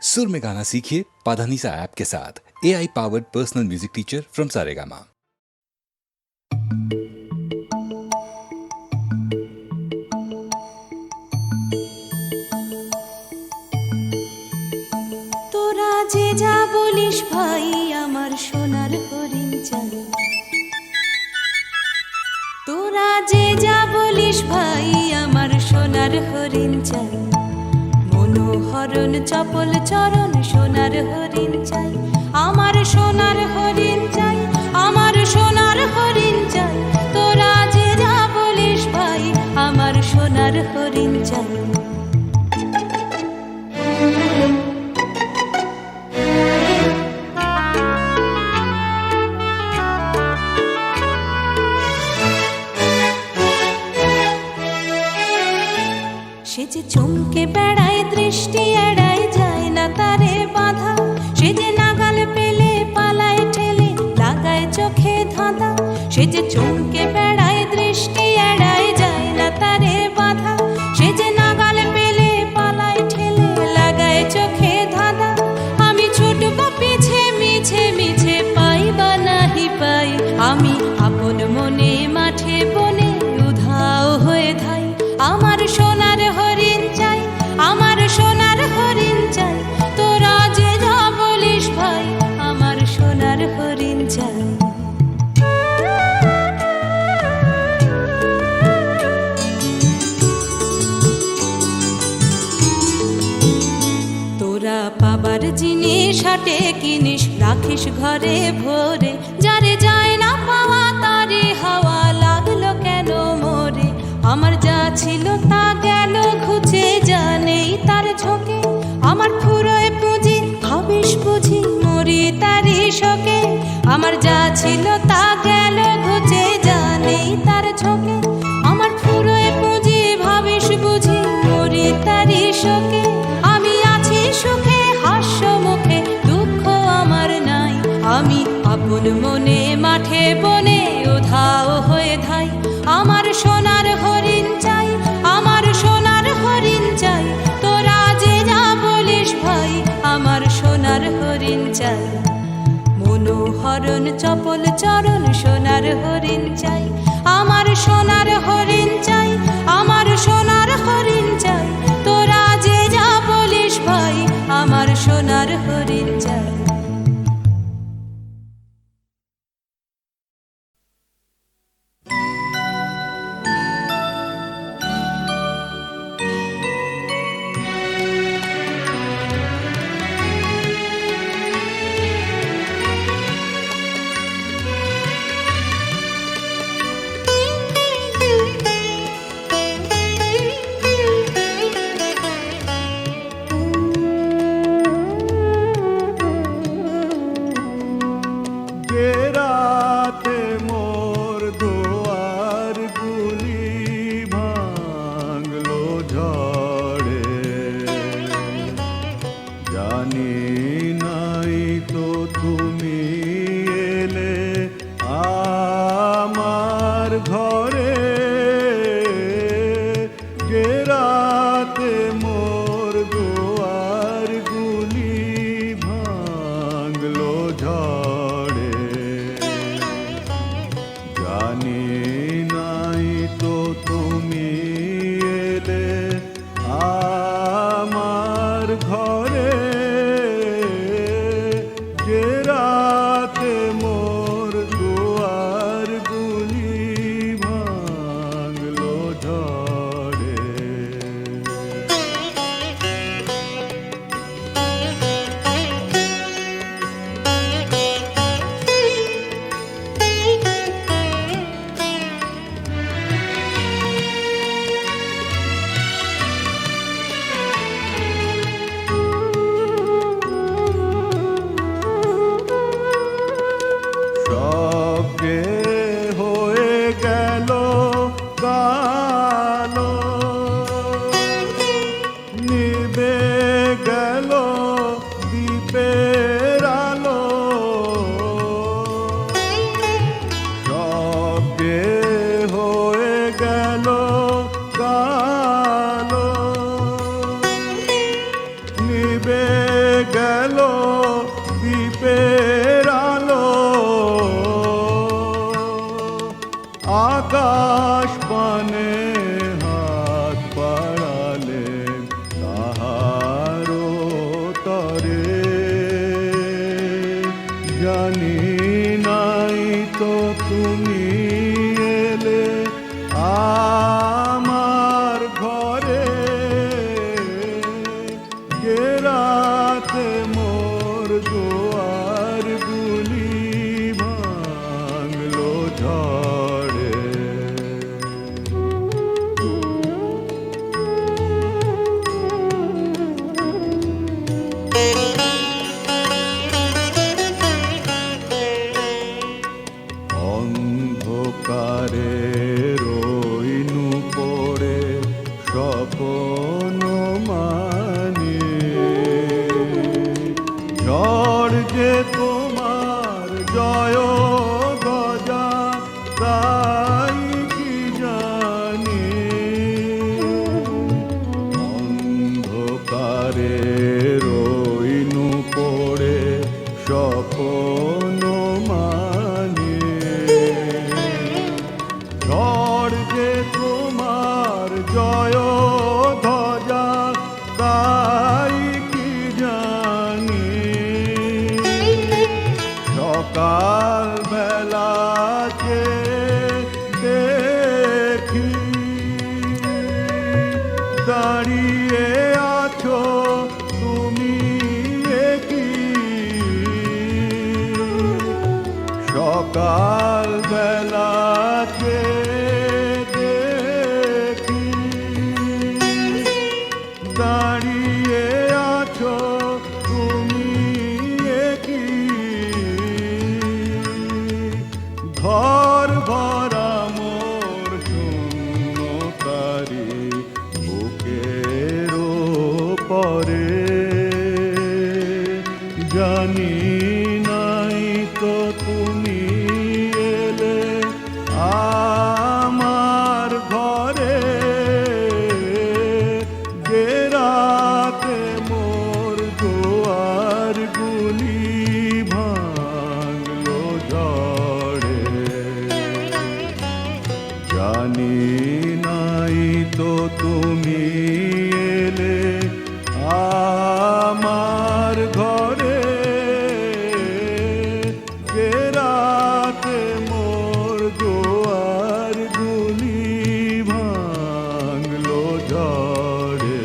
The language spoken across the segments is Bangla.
सुर में गाना सीखिए पाधानीसा ऐप के साथ। AI powered personal music teacher from Saregama. তোরা যে যা বলিস ভাই আমার সোনার হরিণ চাই, তোরা যে যা বলিস ভাই আমার সোনার হরিণ চাই, মনোহরণ চপল চরণ সোনার হরিণ চাই, আমার সোনার হরিণ চাই, আমার সোনার হরিণ চাই, তোরা যে যা বলিস ভাই আমার সোনার হরিণ চাই। সে যে চমকে বেড়ায় দৃষ্টি এড়ায় যায় না তারে বাধা, সে যে নাগাল পেলে পালায় ঠেলে লাগায় চোখে ধাঁধা, সে যে চমকে বেড়ায় দৃষ্টি এড়ায় যায় না তারে বাধা, সে যে নাগাল পেলে পালায় ঠেলে লাগায় চোখে ধাঁধা। আমি ছুটব পিছে মিছে মিছে পাই বা নাহি পাই, আমি আপন মনে মাঠে বনে উধাও হয়ে ধাই, আমার সোনার হরিণ চাই, আমার সোনার হরিণ চাই, তোরা যে যা বলিস ভাই আমার সোনার হরিণ চাই। তোরা পাবার জিনিস হাটে কিনিস রাখিস ঘরে ভরে, যারে যায় না পাওয়া তারে হাওয়া লাগলো কেন মোরে, আমার যা ছিল তা গেল ঘুচে যা নেই তার ঝোঁকে, আমার ফুরোয় পুঁজি ভাবিস বুঝি মরি তারি শোকে, আমার যা ছিল তা গেল ঘুচে যা নেই তার ঝোঁকে, আমার ফুরোয় পুঁজি ভাবিস বুঝি মরি তারি শোকে, আমি আছি সুখে হাস্য মুখে দুঃখ আমার নাই, আমি আপন মনে মাঠে বনে উধাও হয়ে ধাই, আমার সোনার হরিণ চাই, আমার সোনার হরিণ চাই, তোরা যে যা বলিস ভাই আমার সোনার হরিণ চাই, মনোহরণ চপল চরণ সোনার হরিণ চাই, আমার সোনার হরিণ চাই, আমার সোনার হরিণ চাই, তোরা যে যা বলিস ভাই আমার সোনার হরিণ চাই। জানি নাই তো তুমি এলে আমার ঘরে, গেরাতে মোর দুয়ার গুলি ভাঙলো ঝড়ে। অন্ধকারে রইনু পড়ে স্বপ্ন মানে, ঝড় যে তোমার জয় গজা তাই কি জানি। অন্ধকারে রইনু পড়ে স্বপ্ন মানে, ঝড় যে তোমার জয় ধ্বজা তাই কি জানি। সকাল বেলাকে দেখি দাঁড়িয়ে আছো তুমি কি। সকাল বেলাকে দেখি দাঁড়িয়ে আছো তুমি কি। ঘর ভরা মোর শূন্যতারি বুকের পরে, জানি নাই তো তুমি এলে আমার ঘরে, গেরাতে মোর দুয়ার গুলি ভাঙলো ঝড়ে। জানি নাই তো তুমি এলে আমার ঘরে, গেরাতে মোর দুয়ার গুলি ভাঙলো ঝড়ে।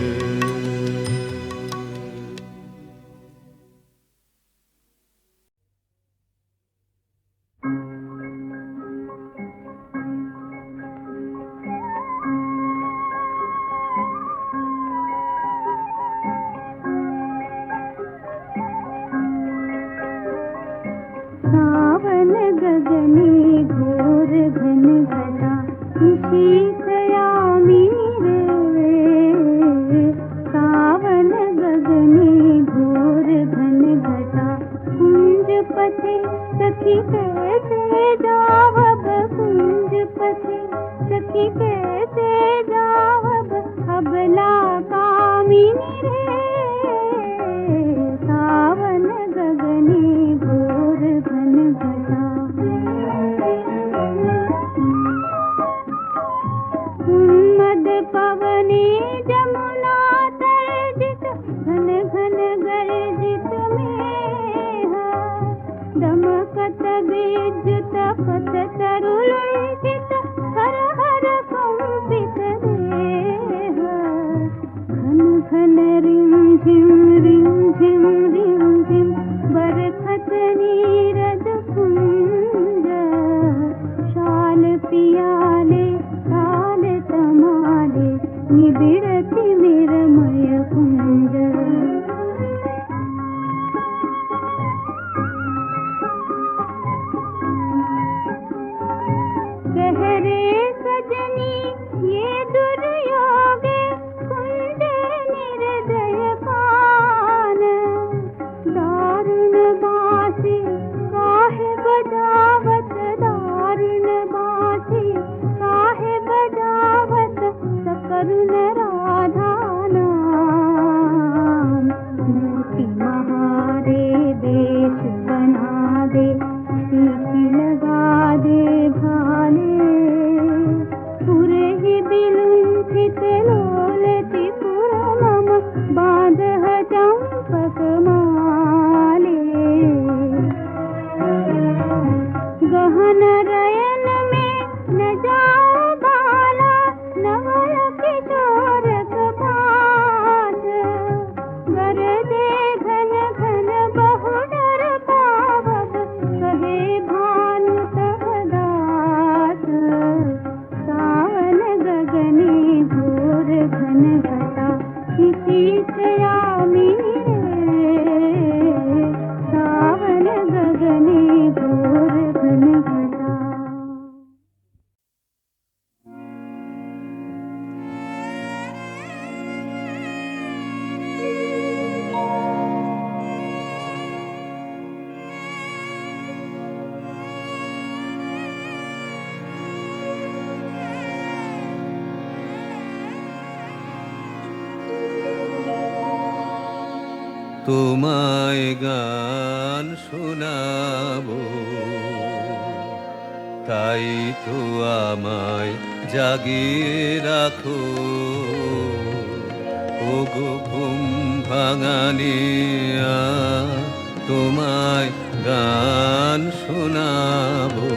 सावन गगने घोर घन घटा शीतयामी रे। सावन गगने घोर घन घटा कुंज पथे सखी कैसे जावब, कुंज पथे सखी कैसे जावब, अबला कामिनी रे। सावन गगने घोर घन घटा उन्मद पवने जमुना तर्जित, घन घन गर्जित मेघ, दमकत विद्युत पथ तरुलुंठित, हर हर कंपित देह। घन घन रिम झिम रिम झिम रिम झिम बरखत नीरद कुंज, शाल पियाले ताल तमाले निबिड़ति निर्मय कुंज। कहरे सजनी ये दुर्योगे कुंज निर्दय पान, दारुण बासी काहे बजावत, दारुण बासी काहे बजावत, सकरुण राधा नाम। मोती महारे देश बना दे, सीटी लगा दे भाले, पुरे ही बिलुंठित लोलति पुरमम, बांध चंपक माले। তোমায় গান শোনাবো, তাই তো আমায় জাগিয়ে রাখো, ওগো ঘুম ভাঙানিয়া, তোমায় গান শোনাবো।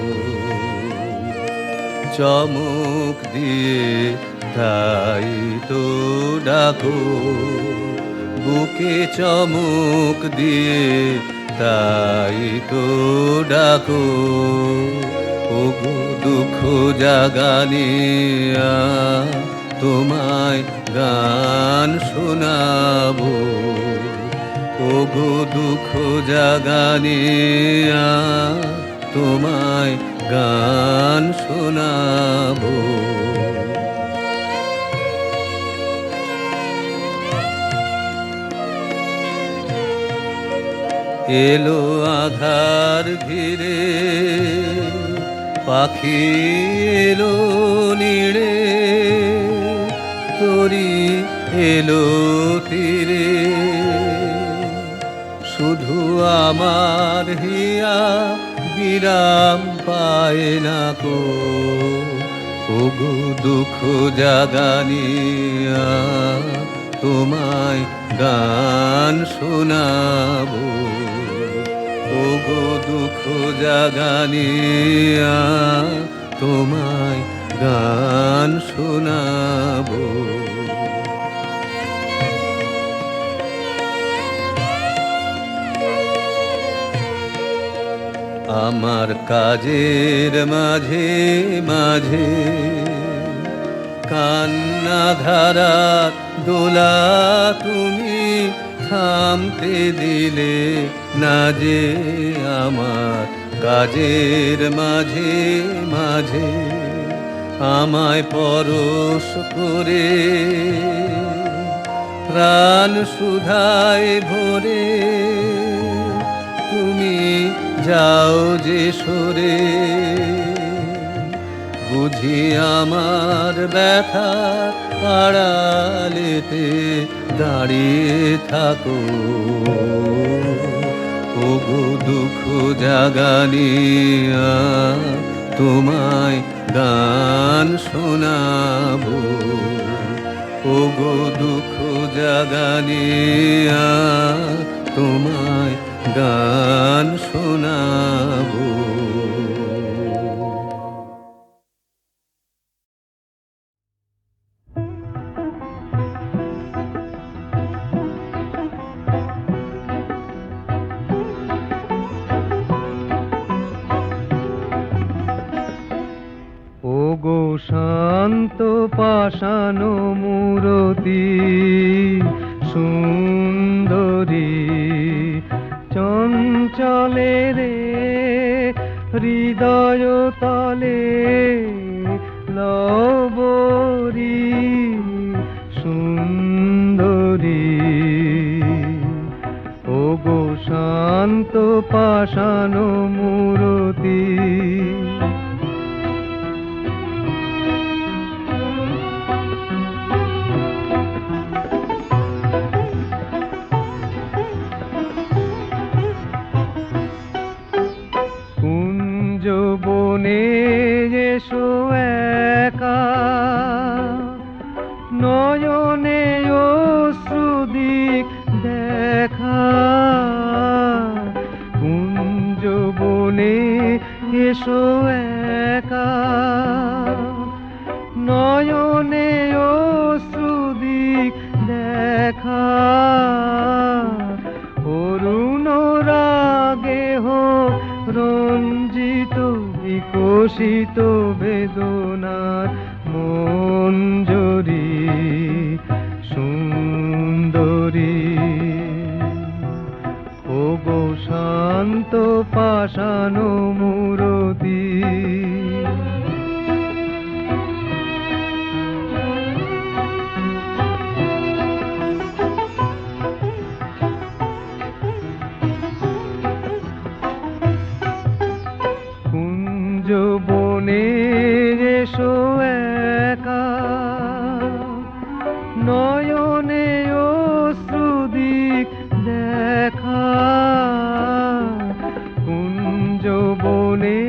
চমক দিয়ে তাই তো ডাকো, বুকে চমক দিয়ে তাই তো ডাকো, ওগো দুঃখ জাগানিয়া, তোমায় গান শোনাবো, ওগো দুঃখ জাগানিয়া, তোমায় গান শোনাবো। এলো আধার ঘিরে, পাখি এলো নিড়ে, তরি এলো তীরে, শুধু আমার হিয়া বিরাম পায় না কো, ওগো দুঃখ জাগানিয়া, তোমায় গান শোনাবো, ওগো দুঃখ জাগানিয়া, তোমায় গান শোনাবো। আমার কাজের মাঝে মাঝে কান্না ধারার দোলা তুমি থামতে দিলে না যে, আমার কাজের মাঝে মাঝে আমায় পরশ করে প্রাণ সুধায় ভরে তুমি যাও যে সরে, বুঝি আমার ব্যথা আড়ালেতে দাঁড়িয়ে থাকো, ওগো দুঃখ জাগানিয়া, তোমায় গান শোনাবো, ওগো দুঃখ জাগানিয়া, তোমায় গান শোনাবো। ওগো শান্ত পাষাণ মূরতি সুন্দরী, চঞ্চলে রে হৃদয় তলে লবরী সুন্দরী, ওগো শান্ত পাষাণ মূরতি। বনে এসো একা, নয়নে অশ্রুদিক দেখা, কুঞ্জ বনে এসো একা, নয়নে অশ্রুদিক দেখা, অরুণ রাগে হোক রঞ্জিত বিকশিত বেদনার মঞ্জরি সুন্দরী, ওগো শান্ত পাষাণ মূরতি। বনে এসো একা, নয়নে অশ্রুদিক দেখা কুঞ্জ বনে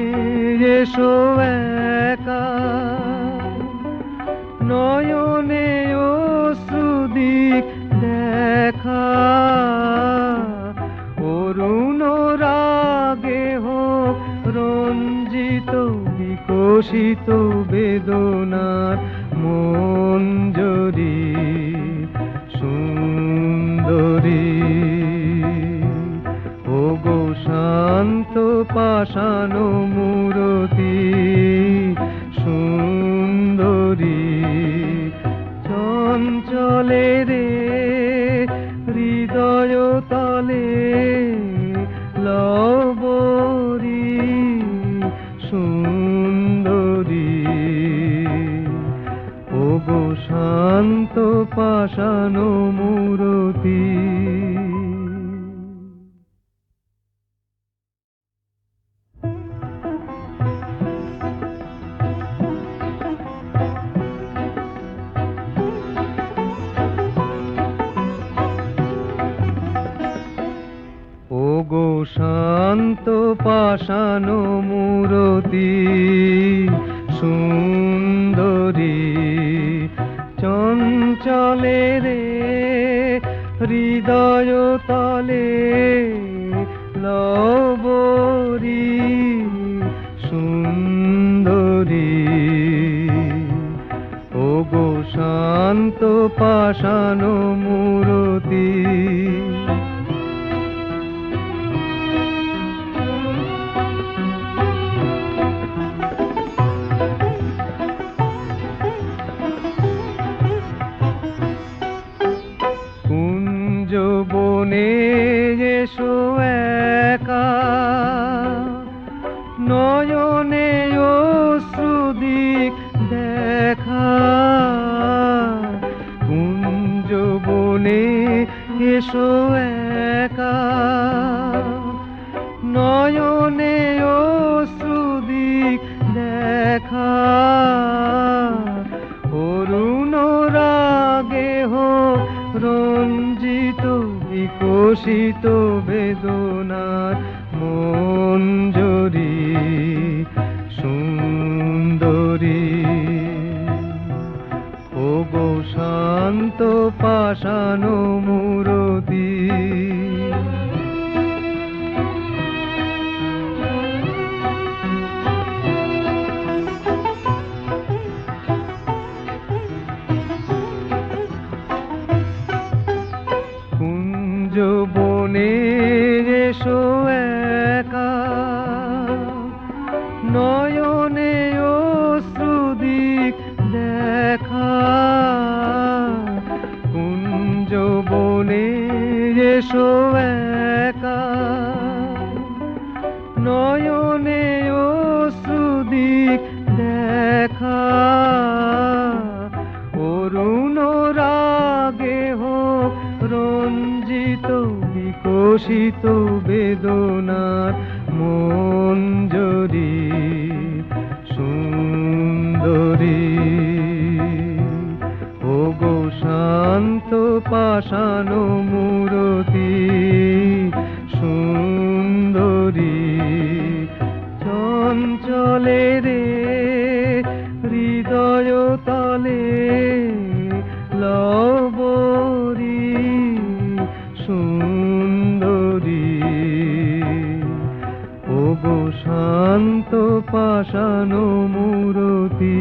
এসো একা নয়নে অশ্রুদিক দেখা অরুণ রাগে হোক রঞ্জিত বিকশিত বেদনার মঞ্জরি সুন্দরী ও গো শান্ত পাষাণ মূরতি সুন্দরী চঞ্চলে রে হৃদয় তলে লবরী সুন্দরী ও গো শান্ত পাষাণ মূরতি ও গো শান্ত পাষাণ মূরতি সুন্দরী চঞ্চলে রে হৃদয় তলে লবরী সুন্দরী ও গো শান্ত পাষাণ মূরতি বনে এসো একা নয়নে অশ্রুদিক দেখা কুঞ্জ বনে এসো একা নয়নে অশ্রুদিক দেখা অরুণ রাগে হোক রঞ্জিত বিকশিত বেদনার মঞ্জরি সুন্দরী ও গো শান্ত পাষাণ মূরতি বনে এসো একা নয়নে অশ্রুদিক দেখা কুঞ্জ বনে এসো একা নয়নে অশ্রুদিক দেখা অরুণ রাগে হোক রঞ্জিত বিকশিত বেদনার মঞ্জরি সুন্দরী ও গো শান্ত পাষাণ মূরতি সুন্দরী চঞ্চলে রে হৃদয় তলে লবরী সুন্দরী ও গো শান্ত পাষাণ মূরতি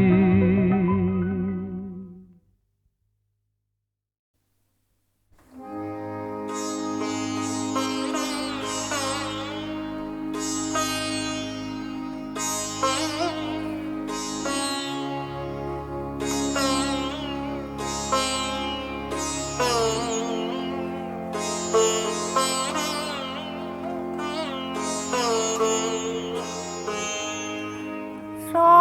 So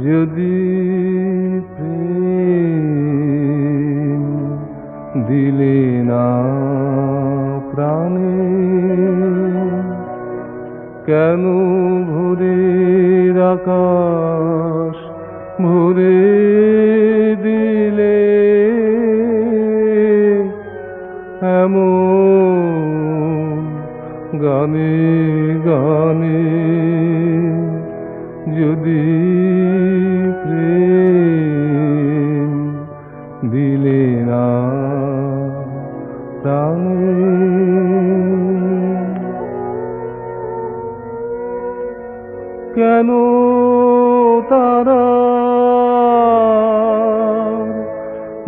যদি প্রেম দিলে না প্রাণে, কেন ভোরের আকাশ ভরে দিলে এমন গানে গানে? যদি প্রেম দিলে না প্রাণে, কেন তারা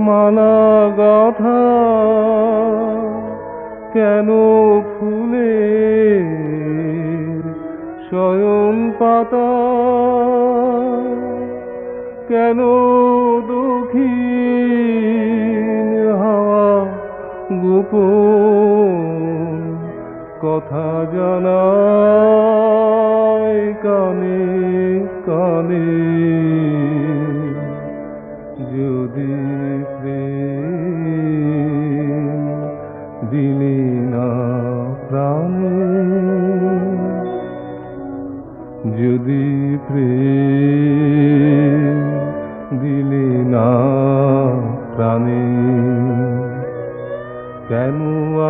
মালা গাথা, কেন ফুলের শয়ন পাতা, কেন দক্ষিণ হাওয়া গোপন কথা জানায় কানে কানে? যদি প্রেম দিলে না প্রাণে, যদি প্রেম দিলে না প্রাণে, কেন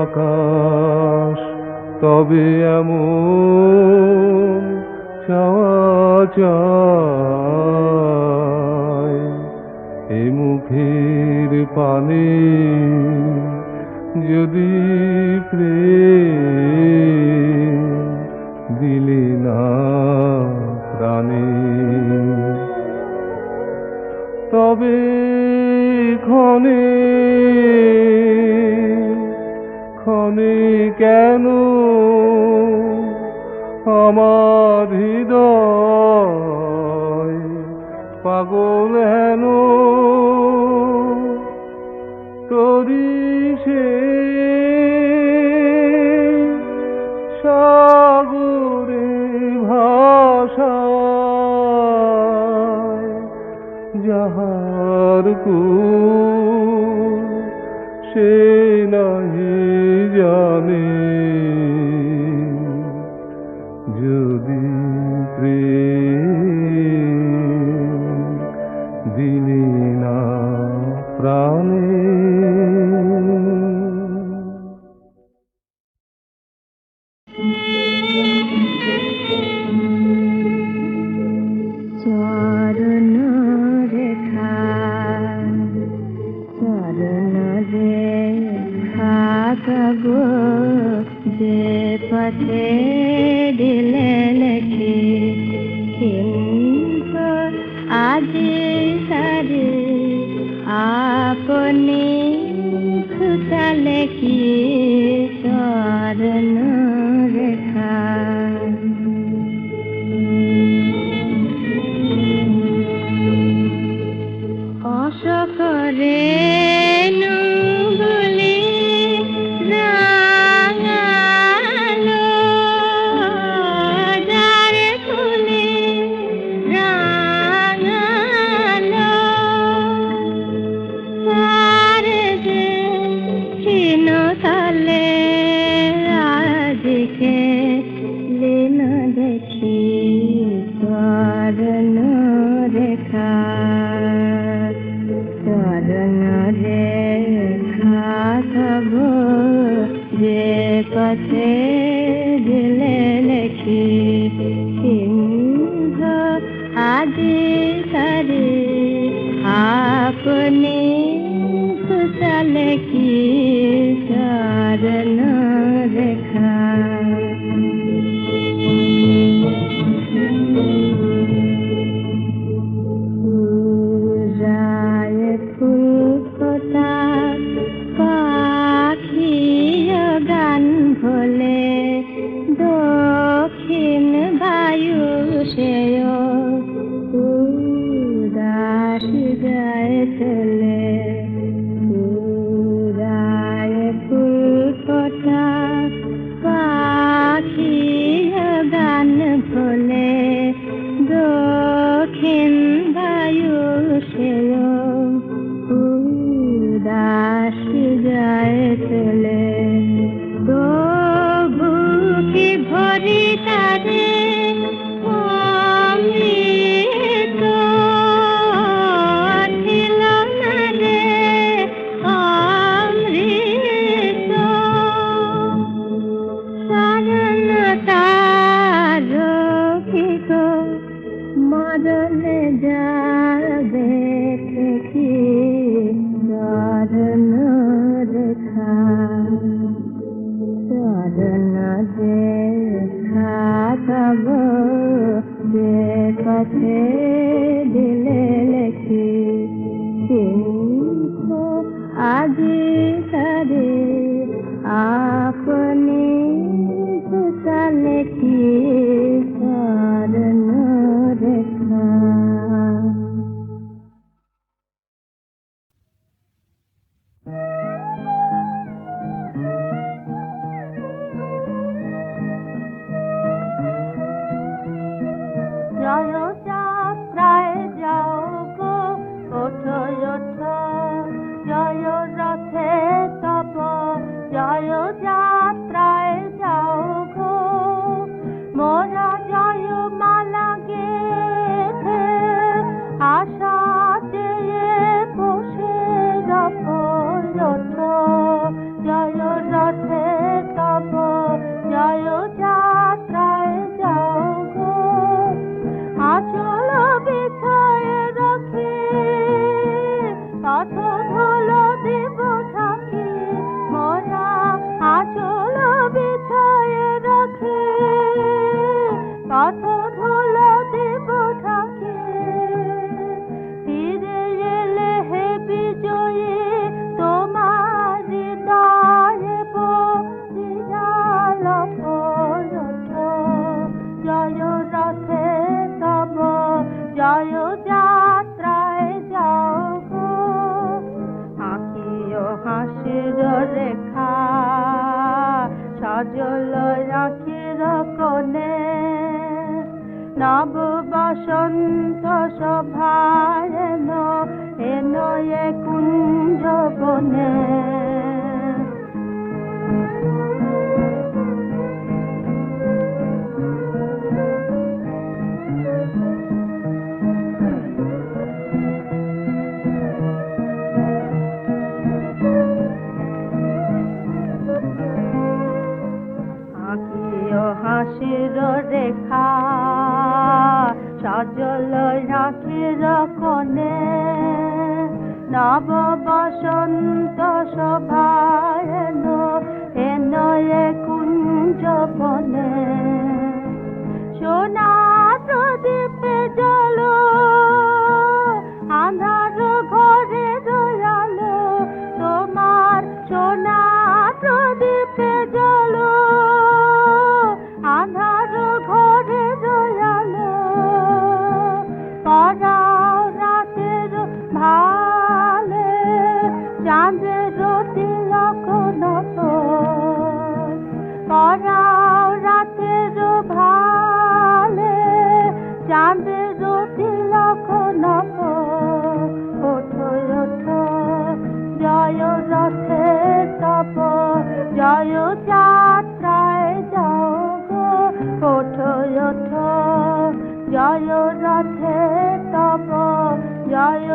আকাশ তবে এমন চাওয়া চায় এ মুখের পানে? যদি প্রেম দিলে না প্রাণে, তবে ক্ষণে ক্ষণে কেন আমার হৃদয় পাগল হেন? তোরি সে সাগরে ভাষায় যাহার কুল সে নাহি জানে? যদি প্রেম দিলে না প্রাণে। চরণ রেখা চরণ রেখা তব যে পথে দিলে লেখি, কিন্তু আজি সারি আপনি খুঁটালে কি চরণ রেখা? অসকরে বলি রাঙালো যার ফুলে রাঙালো, তার যে ক্ষীণ তলে আজকে লীন দেখি চরণ রেখা। চরণ রেখা তব যে পথে দিলে লেখি, সিংহ আজি সারি আপনি খুঁটালে কি চরণ রেখা? রায় ফুল ফোটা পাখি গান ভোলে, দক্ষিণ বায়ু সেয় উদাস যায় চলে, দেখা পাব যে পথে দিলে লেখি কিন্তু আজি তারে আপনি সুতালে কি স্মরণ রেখা জয় যাত্রায় যাও গো ওঠো ওঠো জয় রথে তব জয় যাত্রায় যাও গো মোরা জয় মালা গেথে আশা চেয়ে বসে রব ওঠো জয় রথে তব জয় যাত্রায় যাও গো আচল বিছায় রাখি তত ধুলো দেব থাকি মোরা আচল বিছায় রাখি তত ধুলো দেব থাকি ফিরে এলে হে বিজয়ী তোমার দাঁড়ব দিয়াল ওঠো জয় রথে তব জয় যাত্রায় যাও গো আঁকিও হাসির রেখা সজল আঁখির কোণে নব বসন্ত সভায় এনো এ কুঞ্জ বনে আঁকিও হাসির রেখা সজল রাখির কোণে নব বসন্ত শোভায় এনো এ কুঞ্জ বনে সোনা প্রদীপে জলো আঁধার ঘরে রয়ালো তোমার সোনা প্রদীপে জলো আঁধার ঘরে রয়ালো পরাও রাতের ভালে চাঁদের তিলক নত পরাও রাতের ভালে চাঁদের তিলক নত ওঠো ওঠো জয় রথে তব জয় যাত্রায় যাও গো ওঠো ওঠো জয় রথে তব জয়